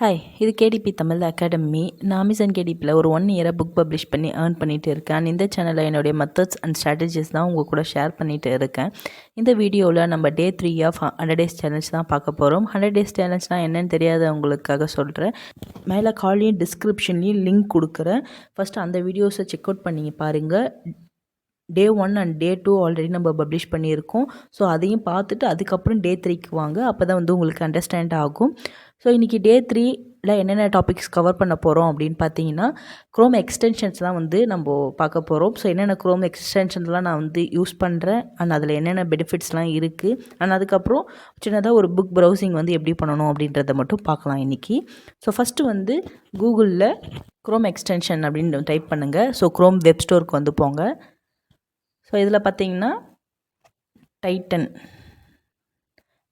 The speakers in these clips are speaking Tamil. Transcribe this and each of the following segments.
ஹாய், இது கேடிபி தமிழ் அகாடமி. நான் அமேசான் கேடிபியில் ஒரு 1 இயராக புக் பப்ளிஷ் பண்ணி ஏர்ன் பண்ணிகிட்டு இருக்கேன். இந்த சேனலில் என்னுடைய மெத்தட்ஸ் அண்ட் ஸ்ட்ராட்டஜிஸ் தான் உங்கள் கூட ஷேர் பண்ணிகிட்டு இருக்கேன். இந்த வீடியோவில் நம்ம டே 3 ஆஃப் 100 டேஸ் சேலஞ்ச் தான் பார்க்க போகிறோம். 100 டேஸ் சேலஞ்ச்னால் என்னென்னு தெரியாதவங்களுக்காக சொல்கிறேன். மேலே காலையும் டிஸ்கிரிப்ஷன்லேயும் லிங்க் கொடுக்குறேன். ஃபஸ்ட்டு அந்த வீடியோஸை செக் அவுட் பண்ணி பாருங்கள். டே 1 அண்ட் டே 2 ஆல்ரெடி நம்ம பப்ளிஷ் பண்ணியிருக்கோம். ஸோ அதையும் பார்த்துட்டு அதுக்கப்புறம் டே 3க்கு வாங்க. அப்போ தான் உங்களுக்கு அண்டர்ஸ்டாண்ட் ஆகும். ஸோ இன்றைக்கி டே 3ல என்னென்ன டாபிக்ஸ் கவர் பண்ண போகிறோம் அப்படின்னு பார்த்தீங்கன்னா, க்ரோம் எக்ஸ்டென்ஷன்ஸ் தான் நம்ம பார்க்க போகிறோம். ஸோ என்னென்ன க்ரோம் எக்ஸ்டென்ஷன்ஸ்லாம் நான் யூஸ் பண்ணுறேன் அண்ட் அதில் என்னென்ன பெனிஃபிட்ஸ்லாம் இருக்குது அண்ட் அதுக்கப்புறம் சின்னதாக ஒரு புக் ப்ரௌசிங் எப்படி பண்ணணும் அப்படின்றத மட்டும் பார்க்கலாம் இன்றைக்கி. ஸோ ஃபஸ்ட்டு கூகுளில் க்ரோம் எக்ஸ்டென்ஷன் அப்படின்னு டைப் பண்ணுங்கள். ஸோ க்ரோம் வெப் ஸ்டோருக்கு போங்க. ஸோ இதில் பார்த்தீங்கன்னா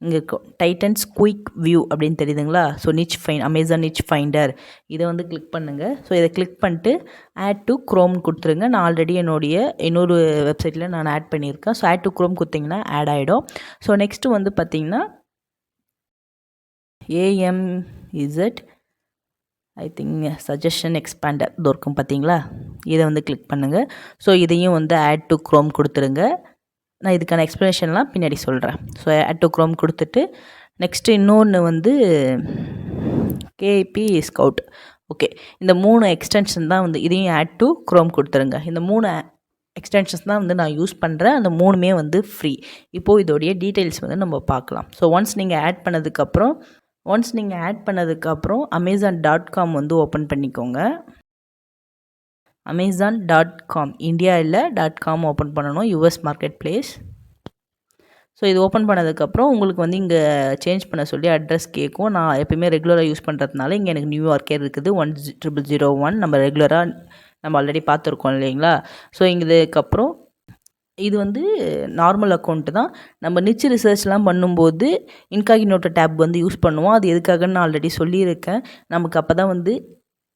இங்கே டைட்டன்ஸ் குயிக் வியூ அப்படின்னு தெரியுதுங்களா? ஸோ அமேசான் நிச் ஃபைண்டர் இதை கிளிக் பண்ணுங்கள். ஸோ இதை கிளிக் பண்ணிட்டு ஆட் டு க்ரோம்னு கொடுத்துருங்க. நான் ஆல்ரெடி இன்னொரு வெப்சைட்டில் நான் ஆட் பண்ணியிருக்கேன். ஸோ ஆட் டு க்ரோம் கொடுத்திங்கன்னா ஆட் ஆகிடும். ஸோ நெக்ஸ்ட்டு பார்த்தீங்கன்னா AMZ I think suggestion expander இருக்கும் பார்த்தீங்களா? இதை கிளிக் பண்ணுங்கள். ஸோ இதையும் ஆட் டு க்ரோம் கொடுத்துருங்க. நான் இதுக்கான எக்ஸ்ப்ளனேஷன்லாம் பின்னாடி சொல்கிறேன். ஸோ ஆட் டு க்ரோம் கொடுத்துட்டு நெக்ஸ்ட்டு இன்னொன்று கேபி ஸ்கவுட். ஓகே, இந்த 3 எக்ஸ்டென்ஷன் தான் இதையும் ஆட் டு க்ரோம் கொடுத்துருங்க. இந்த 3 எக்ஸ்டென்ஷன்ஸ் தான் நான் யூஸ் பண்ணுறேன். அந்த 3மே ஃப்ரீ. இப்போது இதோடைய டீட்டெயில்ஸ் நம்ம பார்க்கலாம். ஸோ ஒன்ஸ் நீங்கள் ஆட் பண்ணதுக்கப்புறம் amazon.com ஓப்பன் பண்ணிக்கோங்க. amazon.com இந்தியா இல்லை .com ஓப்பன் பண்ணணும். US market place. ஸோ இது ஓப்பன் பண்ணதுக்கப்புறம் உங்களுக்கு இங்கே சேஞ்ச் பண்ண சொல்லி அட்ரஸ் கேட்கும். நான் எப்போயுமே ரெகுலராக யூஸ் பண்ணுறதுனால இங்கே எனக்கு நியூயார்க்கே இருக்குது 10001. நம்ம ஆல்ரெடி பார்த்துருக்கோம் இல்லைங்களா? ஸோ இதுக்கப்புறம் இது நார்மல் அக்கௌண்ட்டு தான். நம்ம நிச் ரிசர்ச்லாம் பண்ணும்போது இன்காகினோட்டோ டேப் யூஸ் பண்ணுவோம். அது எதுக்காகன்னு நான் ஆல்ரெடி சொல்லியிருக்கேன். நமக்கு அப்போ தான்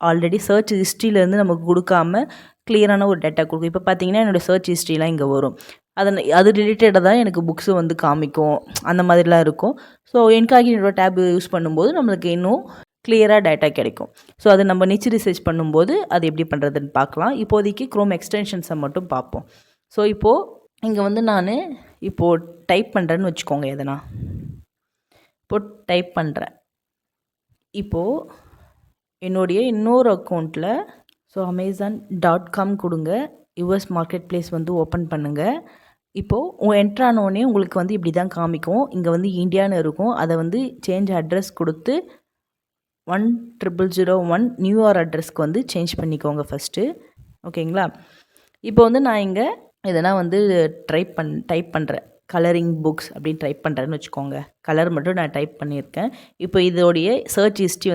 ஆல்ரெடி சர்ச் ஹிஸ்ட்ரியிலேருந்து நமக்கு கொடுக்காம கிளியரான ஒரு டேட்டா கொடுக்கும். இப்போ பார்த்தீங்கன்னா என்னோடய சர்ச் ஹிஸ்ட்ரிலாம் இங்கே வரும். அது ரிலேட்டடாக தான் எனக்கு புக்ஸு காமிக்கும். அந்த மாதிரிலாம் இருக்கும். ஸோ இன்காகினோட்டோ டேப் யூஸ் பண்ணும்போது நம்மளுக்கு இன்னும் கிளியராக டேட்டா கிடைக்கும். ஸோ அது நம்ம நிச் ரிசர்ச் பண்ணும்போது அது எப்படி பண்ணுறதுன்னு பார்க்கலாம். இப்போதைக்கு க்ரோம் எக்ஸ்டென்ஷன்ஸை மட்டும் பார்ப்போம். ஸோ இப்போது இங்கே நான் இப்போது டைப் பண்ணுறேன்னு வச்சுக்கோங்க. எதனா இப்போது டைப் பண்ணுறேன். இப்போது என்னுடைய இன்னொரு அக்கௌண்ட்டில் ஸோ amazon.com கொடுங்க. US மார்க்கெட் பிளேஸ் ஓப்பன் பண்ணுங்கள். இப்போது என்ட்ரானோடனே உங்களுக்கு இப்படி தான் காமிக்கும். இங்கே இந்தியான்னு இருக்கும். அதை சேஞ்ச் அட்ரஸ் கொடுத்து 10001 நியூயார்க் அட்ரஸ்க்கு சேஞ்ச் பண்ணிக்கோங்க ஃபஸ்ட்டு. ஓகேங்களா? இப்போ நான் இங்கே எதனா டைப் பண்ணுறேன். கலரிங் புக்ஸ் அப்படின்னு டைப் பண்ணுறேன்னு வச்சுக்கோங்க. கலர் மட்டும் நான் டைப் பண்ணியிருக்கேன். இப்போ இதோடைய சர்ச் ஹிஸ்ட்ரி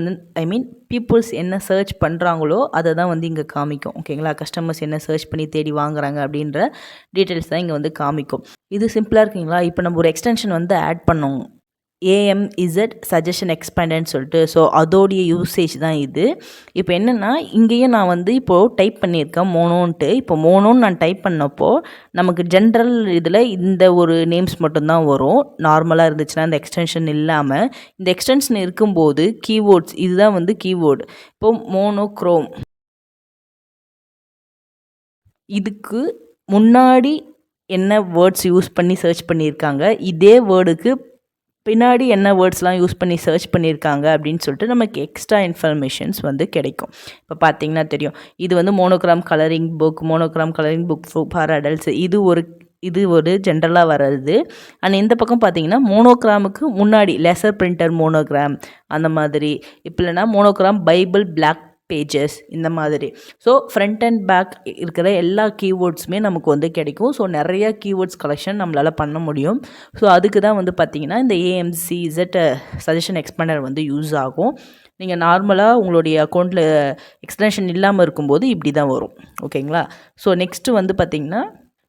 பீப்புள்ஸ் என்ன சர்ச் பண்ணுறாங்களோ அதை தான் இங்கே காமிக்கும். ஓகேங்களா? கஸ்டமர்ஸ் என்ன சர்ச் பண்ணி தேடி வாங்குறாங்க அப்படின்ற டீட்டெயில்ஸ் தான் இங்கே காமிக்கும். இது சிம்பிளாக இருக்குங்களா? இப்போ நம்ம ஒரு எக்ஸ்டென்ஷன் ஆட் பண்ணோம். AMZ சஜஷன் எக்ஸ்பேண்டர்னு சொல்லிட்டு. ஸோ அதோடைய யூசேஜ் தான் இது. இப்போ என்னென்னா இங்கேயும் நான் இப்போது டைப் பண்ணியிருக்கேன் மோனோன்ட்டு. இப்போ மோனோன்னு நான் டைப் பண்ணப்போ நமக்கு ஜென்ரல் இதில் இந்த ஒரு நேம்ஸ் மட்டும்தான் வரும். நார்மலாக இருந்துச்சுன்னா இந்த எக்ஸ்டென்ஷன் இல்லாமல். இந்த எக்ஸ்டென்ஷன் இருக்கும்போது கீவேர்ட்ஸ் இதுதான் கீவேர்டு. இப்போது மோனோக்ரோம் இதுக்கு முன்னாடி என்ன வேர்ட்ஸ் யூஸ் பண்ணி சர்ச் பண்ணியிருக்காங்க, இதே வேர்டுக்கு பின்னாடி என்ன வேர்ட்ஸ்லாம் யூஸ் பண்ணி சர்ச் பண்ணியிருக்காங்க அப்படின்னு சொல்லிட்டு நமக்கு எக்ஸ்ட்ரா இன்ஃபர்மேஷன்ஸ் கிடைக்கும். இப்போ பார்த்தீங்கன்னா தெரியும். இது மோனோக்ராம் கலரிங் புக் ஃபார் அடல்ட்ஸ். இது ஒரு ஜென்ரலாக வர்றது. அண்ட் இந்த பக்கம் பார்த்தீங்கன்னா மோனோக்ராமுக்கு முன்னாடி லெசர் பிரிண்டர் மோனோக்ராம் அந்த மாதிரி. இப்போ இல்லைனா மோனோக்ராம் பைபிள் பிளாக் பேஜஸ் இந்த மாதிரி. ஸோ ஃப்ரண்ட் அண்ட் பேக் இருக்கிற எல்லா கீவேர்ட்ஸுமே நமக்கு கிடைக்கும். ஸோ நிறையா கீவேர்ட்ஸ் கலெக்ஷன் நம்மளால் பண்ண முடியும். ஸோ அதுக்கு தான் பார்த்திங்கன்னா இந்த AMZ சஜஷன் எக்ஸ்பேண்டர் யூஸ் ஆகும். நீங்கள் நார்மலாக உங்களுடைய அக்கௌண்ட்டில் எக்ஸ்டென்ஷன் இல்லாமல் இருக்கும்போது இப்படி தான் வரும். ஓகேங்களா? ஸோ நெக்ஸ்ட்டு பார்த்திங்கன்னா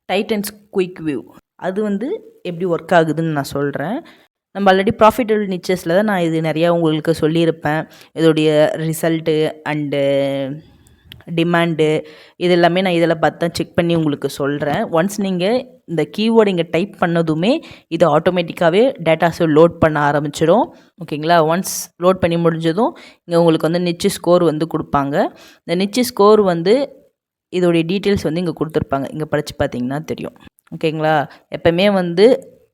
டைட்டன்ஸ் குயிக் வியூ. அது எப்படி ஒர்க் ஆகுதுன்னு நான் சொல்கிறேன். நம்ம ஆல்ரெடி ப்ராஃபிட்டபிள் நிச்சஸில் தான் நான் இது நிறையா உங்களுக்கு சொல்லியிருப்பேன். இதோடைய ரிசல்ட்டு அண்டு டிமாண்டு இது எல்லாமே நான் இதில் பார்த்து தான் செக் பண்ணி உங்களுக்கு சொல்கிறேன். ஒன்ஸ் நீங்கள் இந்த கீவேர்டு இங்கே டைப் பண்ணதுமே இது ஆட்டோமேட்டிக்காகவே டேட்டாஸை லோட் பண்ண ஆரம்பிச்சிடும். ஓகேங்களா? ஒன்ஸ் லோட் பண்ணி முடிஞ்சதும் இங்கே உங்களுக்கு வந்து நிச்சு ஸ்கோர் வந்து கொடுப்பாங்க. இந்த நிச்சு ஸ்கோர் வந்து இதோடைய டீட்டெயில்ஸ் வந்து இங்கே கொடுத்துருப்பாங்க. இங்கே படித்து பார்த்தீங்கன்னா தெரியும். ஓகேங்களா? எப்போவுமே வந்து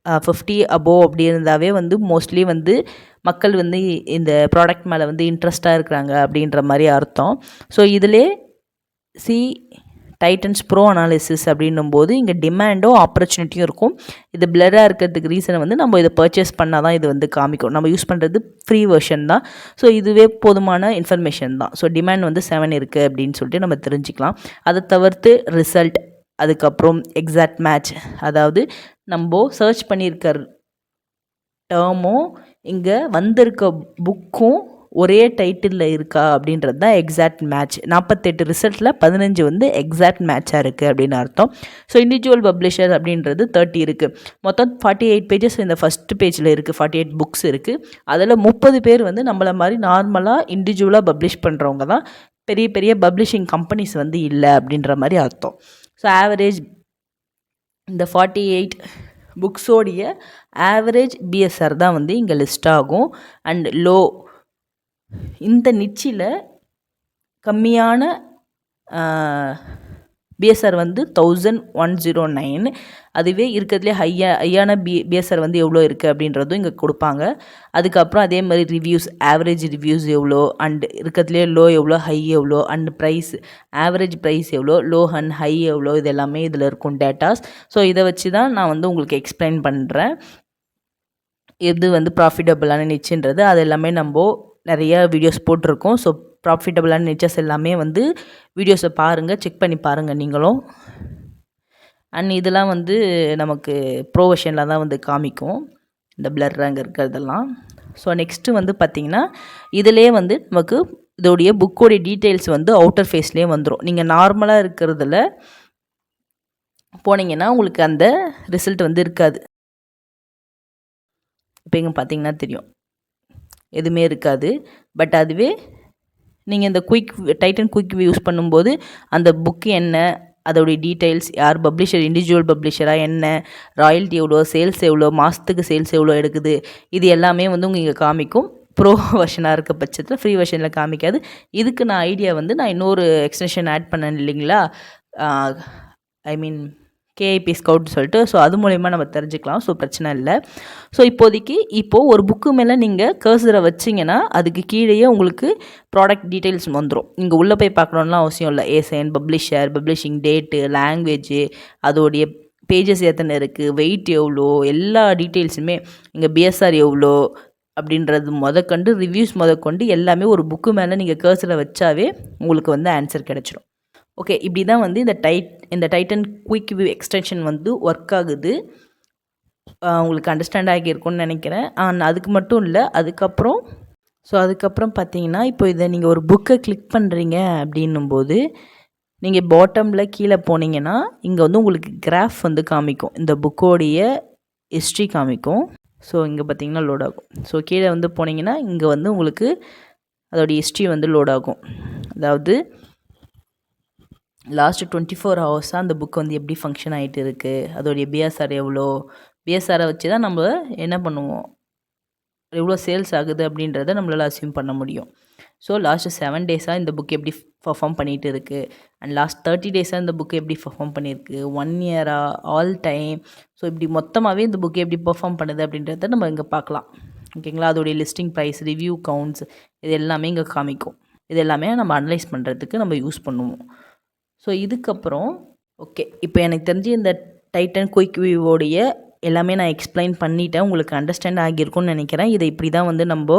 50 அபோவ் அப்படி இருந்தாவே வந்து மோஸ்ட்லி வந்து மக்கள் வந்து இந்த ப்ராடக்ட் மேலே வந்து இன்ட்ரெஸ்ட்டாக இருக்கிறாங்க அப்படின்ற மாதிரி அர்த்தம். ஸோ இதிலே டைட்டன்ஸ் ப்ரோ அனாலிசிஸ் அப்படின்னும்போது இங்கே டிமாண்டும் ஆப்பர்ச்சுனிட்டியும் இருக்கும். இது பிளராக இருக்கிறதுக்கு ரீசனை வந்து நம்ம இதை பர்ச்சேஸ் பண்ணால் தான் இது வந்து காமிக்கும். நம்ம யூஸ் பண்ணுறது ஃப்ரீ வெர்ஷன் தான். ஸோ இதுவே போதுமான இன்ஃபர்மேஷன் தான். ஸோ டிமாண்ட் வந்து 7 இருக்குது அப்படின்னு சொல்லிட்டு நம்ம தெரிஞ்சுக்கலாம். அதை தவிர்த்து ரிசல்ட், அதுக்கப்புறம் எக்ஸாக்ட் மேட்ச், அதாவது நம்ம சர்ச் பண்ணியிருக்க டேர்மும் இங்கே வந்திருக்க புக்கும் ஒரே டைட்டிலில் இருக்கா அப்படின்றது தான் எக்ஸாக்ட் மேட்ச். 48 ரிசல்ட்டில் 15 வந்து எக்ஸாக்ட் மேட்சாக இருக்குது அப்படின்னு அர்த்தம். ஸோ இண்டிவிஜுவல் பப்ளிஷர் அப்படின்றது 30 இருக்குது. மொத்தம் 48 பேஜஸ் இந்த ஃபஸ்ட்டு பேஜில் இருக்குது. 48 புக்ஸ் இருக்குது. அதில் 30 பேர் வந்து நம்மளை மாதிரி நார்மலாக இண்டிவிஜுவலாக பப்ளிஷ் பண்ணுறவங்க தான். பெரிய பெரிய பப்ளிஷிங் கம்பெனிஸ் வந்து இல்லை அப்படின்ற மாதிரி அர்த்தம். ஸோ ஆவரேஜ் இந்த 48 புக்ஸோடைய ஆவரேஜ் பிஎஸ்ஆர் தான் வந்து இங்கே லிஸ்ட் ஆகும். அண்ட் லோ இந்த நிச்சில் கம்மியான பிஎஸ்ஆர் வந்து 1109. அதுவே இருக்கிறதுலே ஹையான பிஎஸ்ஆர் வந்து எவ்வளோ இருக்குது அப்படின்றதும் இங்கே கொடுப்பாங்க. அதுக்கப்புறம் அதே மாதிரி ரிவ்யூஸ், ஆவரேஜ் ரிவ்யூஸ் எவ்வளோ, அண்ட் இருக்கிறதுலே லோ எவ்வளோ, ஹை எவ்வளோ, அண்ட் ப்ரைஸ், ஆவரேஜ் ப்ரைஸ் எவ்வளோ, லோ அண்ட் ஹை எவ்வளோ, இது எல்லாமே இதில் இருக்கும் டேட்டாஸ். ஸோ இதை வச்சு தான் நான் வந்து உங்களுக்கு எக்ஸ்பிளைன் பண்ணுறேன். எது வந்து ப்ராஃபிட்டபிளான நிச்சுன்றது அது எல்லாமே நம்ம நிறைய வீடியோஸ் போட்டிருக்கோம். ஸோ ப்ராஃபிட்டபிளான நிச்சஸ் எல்லாமே வந்து வீடியோஸை பாருங்கள், செக் பண்ணி பாருங்கள் நீங்களும். அண்ட் இதெல்லாம் வந்து நமக்கு ப்ரோ வெர்ஷனில் தான் வந்து காமிக்கும், இந்த பிளர் அங்கே இருக்கிறதெல்லாம். ஸோ நெக்ஸ்ட்டு வந்து பார்த்திங்கன்னா இதிலே வந்து நமக்கு இதோடைய புக்கோடைய டீட்டெயில்ஸ் வந்து அவுட்டர் ஃபேஸ்லேயே வந்துடும். நீங்கள் நார்மலாக இருக்கிறதுல போனீங்கன்னா உங்களுக்கு அந்த ரிசல்ட் வந்து இருக்காது. இப்போ இங்கே பார்த்தீங்கன்னா தெரியும், எதுவுமே இருக்காது. பட் அதுவே நீங்கள் இந்த டைட்டன் குயிக் யூஸ் பண்ணும்போது அந்த புக்கு என்ன, அதோடைய டீட்டெயில்ஸ், யார் பப்ளிஷர், இண்டிவிஜுவல் பப்ளிஷராக என்ன, ராயல்ட்டி எவ்வளோ, சேல்ஸ் எவ்வளோ, மாதத்துக்கு சேல்ஸ் எவ்வளோ எடுக்குது, இது எல்லாமே வந்து உங்களுக்கு காமிக்கும். ப்ரோ வெர்ஷனாக இருக்க பட்சத்தில் ஃப்ரீ வெர்ஷனில் காமிக்காது. இதுக்கு நான் ஐடியா வந்து நான் இன்னொரு எக்ஸ்டென்ஷன் ஆட் பண்ணேன் இல்லைங்களா, ஐ மீன் கேஐபி ஸ்கவுட்னு சொல்லிட்டு. ஸோ அது மூலயமா நம்ம தெரிஞ்சுக்கலாம். ஸோ பிரச்சனை இல்லை. ஸோ இப்போது ஒரு புக்கு மேலே நீங்கள் கர்சரை வச்சிங்கன்னா அதுக்கு கீழேயே உங்களுக்கு ப்ராடக்ட் டீட்டெயில்ஸ் வந்துடும். நீங்கள் உள்ளே போய் பார்க்கணுன்னுலாம் அவசியம் இல்லை. ஏசைன், பப்ளிஷர், பப்ளிஷிங் டேட்டு, லாங்குவேஜு, அதோடைய பேஜஸ் எத்தனை இருக்குது, வெயிட் எவ்வளோ, எல்லா டீட்டெயில்ஸுமே, இங்கே பிஎஸ்ஆர் எவ்வளோ அப்படின்றது முதற்கண்டு, ரிவ்யூஸ் முதற்கொண்டு எல்லாமே ஒரு புக்கு மேலே நீங்கள் கர்சரை வச்சாவே உங்களுக்கு வந்து ஆன்சர் கிடச்சிடும். ஓகே, இப்படி தான் வந்து இந்த டைட்டன் குயிக் வியூ எக்ஸ்டென்ஷன் வந்து ஒர்க் ஆகுது. உங்களுக்கு அண்டர்ஸ்டாண்ட் ஆகியிருக்கும்னு நினைக்கிறேன். அதுக்கு மட்டும் இல்லை, அதுக்கப்புறம் பார்த்தீங்கன்னா இப்போ இதை நீங்கள் ஒரு புக்கை கிளிக் பண்ணுறீங்க அப்படின்னும்போது நீங்கள் பாட்டமில் கீழே போனீங்கன்னா இங்கே வந்து உங்களுக்கு கிராஃப் வந்து காமிக்கும், இந்த புக்கோடைய ஹிஸ்ட்ரி காமிக்கும். ஸோ இங்கே பார்த்தீங்கன்னா லோட் ஆகும். ஸோ கீழே வந்து போனீங்கன்னா இங்கே வந்து உங்களுக்கு அதோடைய ஹிஸ்ட்ரி வந்து லோட் ஆகும். அதாவது லாஸ்ட்டு 24 ஹவர்ஸாக அந்த புக் வந்து எப்படி ஃபங்க்ஷன் ஆகிட்டு இருக்குது, அதோடைய பிஎஸ்ஆர் எவ்வளோ, பிஎஸ்ஆரை வச்சு தான் நம்ம என்ன பண்ணுவோம், எவ்வளோ சேல்ஸ் ஆகுது அப்படின்றத நம்மளால் அசியூம் பண்ண முடியும். ஸோ லாஸ்ட்டு 7 டேஸாக இந்த புக் எப்படி பர்ஃபார்ம் பண்ணிகிட்டு இருக்குது, அண்ட் லாஸ்ட் 30 டேஸாக இந்த புக்கு எப்படி பர்ஃபார்ம் பண்ணியிருக்கு, 1 இயராக, ஆல் டைம். ஸோ இப்படி மொத்தமாகவே இந்த புக்கு எப்படி பர்ஃபார்ம் பண்ணுது அப்படின்றத நம்ம இங்கே பார்க்கலாம். ஓகேங்களா? அதோடைய லிஸ்டிங் ப்ரைஸ், ரிவ்யூ கவுண்ட்ஸ், இது எல்லாமே இங்கே காமிக்கும். இது எல்லாமே நம்ம அனலைஸ் பண்ணுறதுக்கு நம்ம யூஸ் பண்ணுவோம். ஸோ இதுக்கப்புறம் ஓகே, இப்போ எனக்கு தெரிஞ்சு இந்த டைட்டன் குயிக் வியூவோடைய எல்லாமே நான் எக்ஸ்பிளைன் பண்ணிவிட்டேன். உங்களுக்கு அண்டர்ஸ்டாண்ட் ஆகியிருக்கும்னு நினைக்கிறேன். இதை இப்படி தான் வந்து நம்ம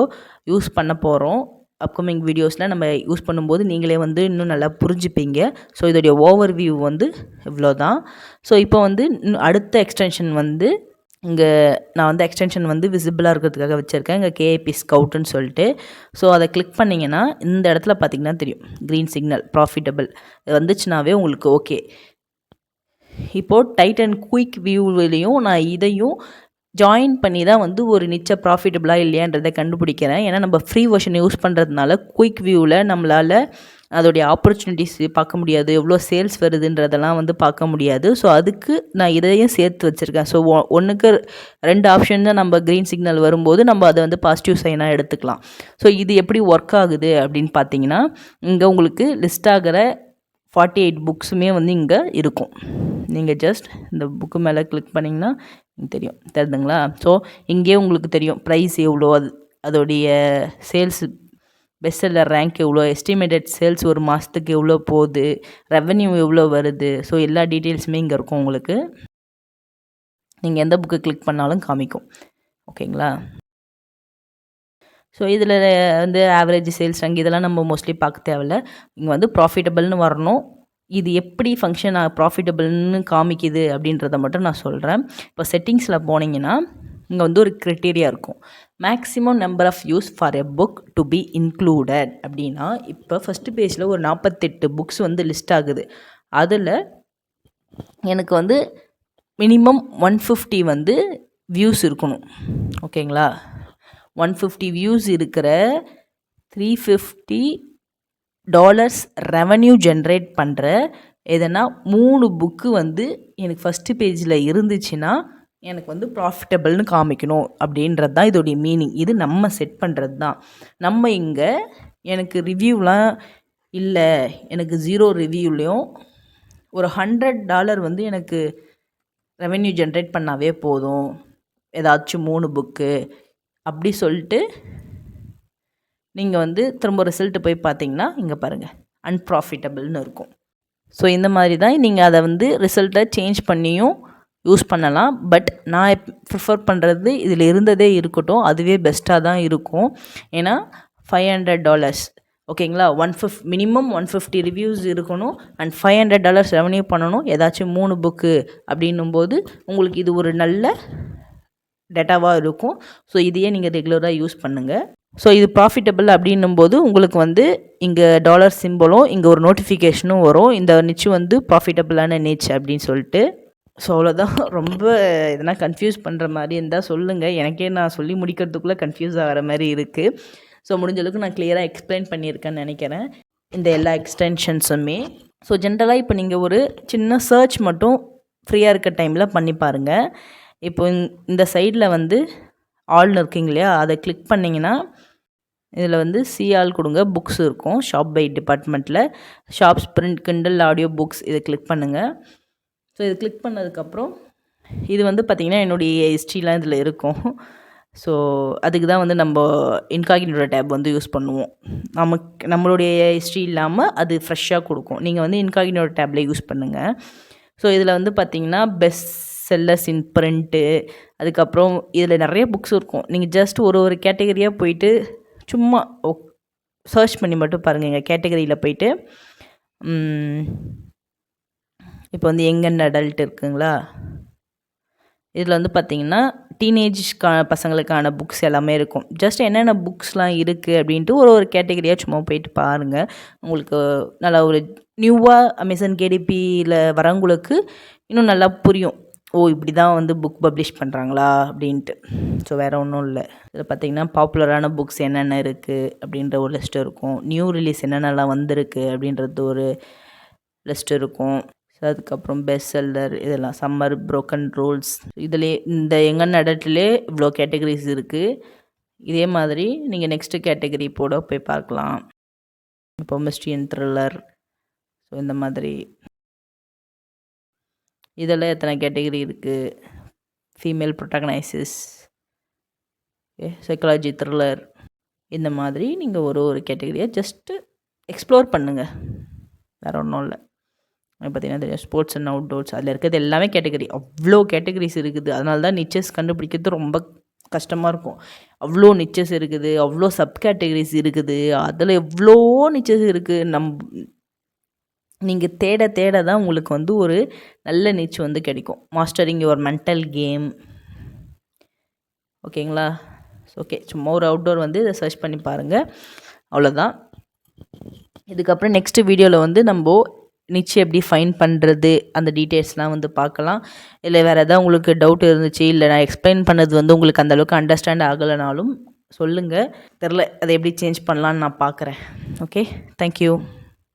யூஸ் பண்ண போகிறோம். அப்கமிங் வீடியோஸில் நம்ம யூஸ் பண்ணும்போது நீங்களே வந்து இன்னும் நல்லா புரிஞ்சுப்பீங்க. ஸோ இதோடைய ஓவர் வியூ வந்து இவ்வளோ தான். ஸோ இப்போ வந்து அடுத்த எக்ஸ்டென்ஷன் வந்து இங்கே நான் வந்து எக்ஸ்டென்ஷன் வந்து விசிபிளாக இருக்கிறதுக்காக வச்சுருக்கேன், இங்கே கேஐபி ஸ்கவுட்டுன்னு சொல்லிட்டு. ஸோ அதை கிளிக் பண்ணிங்கன்னா இந்த இடத்துல பார்த்திங்கன்னா தெரியும் க்ரீன் சிக்னல் ப்ராஃபிட்டபிள் வந்துச்சுனாவே உங்களுக்கு ஓகே. இப்போது டைட்டன் குயிக் வியூவிலையும் நான் இதையும் ஜாயின் பண்ணி தான் வந்து ஒரு நிச்ச ப்ராஃபிட்டபுளாக இல்லையான்றதை கண்டுபிடிக்கிறேன். ஏன்னா நம்ம ஃப்ரீ வெர்ஷன் யூஸ் பண்ணுறதுனால குயிக் வியூவில் நம்மளால் அதோடைய ஆப்பர்ச்சுனிட்டிஸ் பார்க்க முடியாது, எவ்வளோ சேல்ஸ் வருதுன்றதெல்லாம் வந்து பார்க்க முடியாது. ஸோ அதுக்கு நான் இதையும் சேர்த்து வச்சுருக்கேன். ஸோ ஒன்றுக்கு 2 ஆப்ஷன் தான் நம்ம க்ரீன் சிக்னல் வரும்போது நம்ம அதை வந்து பாசிட்டிவ் சைனாக எடுத்துக்கலாம். ஸோ இது எப்படி ஒர்க் ஆகுது அப்படின்னு பார்த்தீங்கன்னா, இங்கே உங்களுக்கு லிஸ்ட் ஆகிற 48 புக்ஸுமே வந்து இங்கே இருக்கும். நீங்கள் ஜஸ்ட் இந்த புக்கு மேலே கிளிக் பண்ணிங்கன்னா தெரியுதுங்களா? ஸோ இங்கேயே உங்களுக்கு தெரியும் ப்ரைஸ் எவ்வளோ, அதோடைய சேல்ஸ், பெஸ்ட் செல்லர் ரேங்க் எவ்வளோ, எஸ்டிமேட்டட் சேல்ஸ் ஒரு மாதத்துக்கு எவ்வளோ போகுது, ரெவென்யூ எவ்வளோ வருது. ஸோ எல்லா டீட்டெயில்ஸுமே இங்கே இருக்கும் உங்களுக்கு. நீங்கள் எந்த புக்கு கிளிக் பண்ணாலும் காமிக்கும். ஓகேங்களா? ஸோ இதில் வந்து ஆவரேஜ் சேல்ஸ் ரேங்க் இதெல்லாம் நம்ம மோஸ்ட்லி பார்க்க தேவையில்ல. இங்கே வந்து ப்ராஃபிட்டபிள்னு வரணும். இது எப்படி ஃபங்க்ஷன் ப்ராஃபிட்டபிள்னு காமிக்குது அப்படின்றத மட்டும் நான் சொல்கிறேன். இப்போ செட்டிங்ஸில் போனீங்கன்னா இங்கே வந்து ஒரு க்ரைட்டீரியா இருக்கும். Maximum number of use for a book to be included அப்படின்னா, இப்போ ஃபஸ்ட்டு பேஜில் ஒரு 48 புக்ஸ் வந்து லிஸ்ட் ஆகுது. அதில் எனக்கு வந்து மினிமம் 150 வந்து வியூஸ் இருக்கணும். ஓகேங்களா? 150 வியூஸ் இருக்கிற $350 ரெவன்யூ ஜென்ரேட் பண்ணுற எதனா 3 புக்கு வந்து எனக்கு ஃபஸ்ட்டு பேஜில் இருந்துச்சுன்னா எனக்கு வந்து ப்ராஃபிட்டபிள்னு காமிக்கணும் அப்படின்றது தான் இதோடைய மீனிங். இது நம்ம செட் பண்ணுறது தான். நம்ம இங்கே எனக்கு ரிவ்யூலாம் இல்லை, எனக்கு 0 ரிவ்யூலையும் ஒரு $100 வந்து எனக்கு ரெவென்யூ ஜென்ரேட் பண்ணாவே போதும், ஏதாச்சும் 3 புக்கு அப்படி சொல்லிட்டு நீங்கள் வந்து திரும்ப ரிசல்ட்டு போய் பார்த்தீங்கன்னா இங்கே பாருங்கள் அன்ப்ராஃபிட்டபிள்னு இருக்கும். ஸோ இந்த மாதிரி தான் நீங்கள் அதை வந்து ரிசல்ட்டை சேஞ்ச் பண்ணியும் யூஸ் பண்ணலாம். பட் நான் ப்ரிஃபர் பண்ணுறது இதில் இருந்ததே இருக்கட்டும், அதுவே பெஸ்ட்டாக தான் இருக்கும். ஏன்னா $500 ஓகேங்களா, மினிமம் 150 ரிவ்யூஸ் இருக்கணும் அண்ட் $500 ரெவன்யூ பண்ணணும், ஏதாச்சும் 3 புக்கு அப்படின்னும்போது உங்களுக்கு இது ஒரு நல்ல டேட்டாவாக இருக்கும். ஸோ இதையே நீங்கள் ரெகுலராக யூஸ் பண்ணுங்கள். ஸோ இது ப்ராஃபிட்டபிள் அப்படின்னும்போது உங்களுக்கு வந்து இங்கே டாலர் சிம்பிளும் இங்கே ஒரு நோட்டிஃபிகேஷனும் வரும், இந்த நிச்சு வந்து ப்ராஃபிட்டபிளான நிச் அப்படின்னு சொல்லிட்டு. ஸோ அவ்வளோதான். ரொம்ப எதனா கன்ஃபியூஸ் பண்ணுற மாதிரி இருந்தால் சொல்லுங்கள். எனக்கே நான் சொல்லி முடிக்கிறதுக்குள்ளே கன்ஃபியூஸ் ஆகிற மாதிரி இருக்குது. ஸோ முடிஞ்சளவுக்கு நான் கிளியராக எக்ஸ்பிளைன் பண்ணியிருக்கேன்னு நினைக்கிறேன் இந்த எல்லா எக்ஸ்டென்ஷன்ஸுமே. ஸோ ஜென்ரலாக இப்போ நீங்கள் ஒரு சின்ன சர்ச் மட்டும் ஃப்ரீயாக இருக்க டைமில் பண்ணி பாருங்கள். இப்போ இந்த சைடில் வந்து ஆல்னு இருக்குங்க இல்லையா, அதை கிளிக் பண்ணிங்கன்னா இதில் வந்து ஆல் கொடுங்க, புக்ஸ் இருக்கும். ஷாப் பை டிபார்ட்மெண்ட்டில் ஷாப்ஸ், பிரிண்ட், கிண்டல், ஆடியோ புக்ஸ் இதை கிளிக் பண்ணுங்கள். ஸோ இது கிளிக் பண்ணதுக்கப்புறம் இது வந்து பார்த்திங்கன்னா என்னுடைய ஹிஸ்ட்ரிலாம் இதில் இருக்கும். ஸோ அதுக்கு தான் வந்து நம்ம இன்காகினேட்டோ டேப் வந்து யூஸ் பண்ணுவோம். நம்மளுடைய ஹிஸ்ட்ரி இல்லாமல் அது ஃப்ரெஷ்ஷாக கொடுக்கும். நீங்கள் வந்து இன்காகினேட்டோ டேப்பில் யூஸ் பண்ணுங்கள். ஸோ இதில் வந்து பார்த்திங்கன்னா பெஸ்ட் செல்லர்ஸ் இன் பிரிண்ட்டு, அதுக்கப்புறம் இதில் நிறைய புக்ஸ் இருக்கும். நீங்கள் ஜஸ்ட் ஒரு கேட்டகரியாக போயிட்டு சும்மா சர்ச் பண்ணி மட்டும் பாருங்கள். எங்கள் கேட்டகரியில் போயிட்டு இப்போ வந்து யங் அண்ட் அடல்ட் இருக்குங்களா, இதில் வந்து பார்த்திங்கன்னா பசங்களுக்கான புக்ஸ் எல்லாமே இருக்கும். ஜஸ்ட் என்னென்ன புக்ஸ்லாம் இருக்குது அப்படின்ட்டு ஒரு கேட்டகரியாக சும்மா போயிட்டு பாருங்கள். உங்களுக்கு நல்லா ஒரு நியூவாக அமேசான் கேடிபியில் வரவங்களுக்கு இன்னும் நல்லா புரியும். ஓ, இப்படி தான் வந்து புக் பப்ளிஷ் பண்ணுறாங்களா அப்படின்ட்டு. ஸோ வேறு ஒன்றும் இல்லை. இதில் பார்த்திங்கன்னா பாப்புலரான புக்ஸ் என்னென்ன இருக்குது அப்படின்ற ஒரு லிஸ்ட் இருக்கும். நியூ ரிலீஸ் என்னென்னலாம் வந்திருக்கு அப்படின்றது ஒரு லிஸ்ட் இருக்கும். ஸோ அதுக்கப்புறம் பெஸ்ட் செல்லர், இதெல்லாம் சம்மர், ப்ரோக்கன் ரூல்ஸ், இதிலே இந்த எங்கன்னு அடல்ட்லே இவ்வளோ கேட்டகரிஸ் இருக்குது. இதே மாதிரி நீங்கள் நெக்ஸ்ட்டு கேட்டகரி போய் பார்க்கலாம். இப்போ மிஸ்ட்ரி அண்ட் த்ரில்லர், ஸோ இந்த மாதிரி இதெல்லாம் எத்தனை கேட்டகரி இருக்குது. ஃபீமேல் ப்ரொட்டகனைசிஸ், சைக்காலஜி, த்ரில்லர், இந்த மாதிரி நீங்கள் ஒரு கேட்டகரியை ஜஸ்ட்டு எக்ஸ்ப்ளோர் பண்ணுங்கள். வேறு ஒன்றும் இல்லை. பார்த்திங்கன்னா தெரியும் ஸ்போர்ட்ஸ் அண்ட் அவுட்டோர்ஸ், அதில் இருக்கிறது எல்லாமே கேட்டகரி. அவ்வளோ கேட்டகரிஸ் இருக்குது. அதனால தான் நிச்சஸ் கண்டுபிடிக்கிறது ரொம்ப கஷ்டமாக இருக்கும். அவ்வளோ நிச்சஸ் இருக்குது, அவ்வளோ சப் கேட்டகரிஸ் இருக்குது, அதில் எவ்வளோ நிச்சஸ் இருக்குது. நீங்கள் தேட தான் உங்களுக்கு வந்து ஒரு நல்ல நிச்சு வந்து கிடைக்கும். Mastering your mental game. ஓகேங்களா? ஓகே, சும்மா ஒரு அவுட்டோர் வந்து இதை சர்ச் பண்ணி பாருங்கள். அவ்வளோதான். இதுக்கப்புறம் நெக்ஸ்ட்டு வீடியோவில் வந்து நம்ம நிச்சு எப்படி ஃபைன் பண்ணுறது அந்த டீட்டெயில்ஸ்லாம் வந்து பார்க்கலாம். இல்லை வேறு எதாவது உங்களுக்கு டவுட் இருந்துச்சு, இல்லை நான் எக்ஸ்பிளைன் பண்ணது வந்து உங்களுக்கு அந்தளவுக்கு அண்டர்ஸ்டாண்ட் ஆகலைனாலும் சொல்லுங்கள். தெரில அதை எப்படி சேஞ்ச் பண்ணலான்னு நான் பார்க்குறேன். Okay, thank you.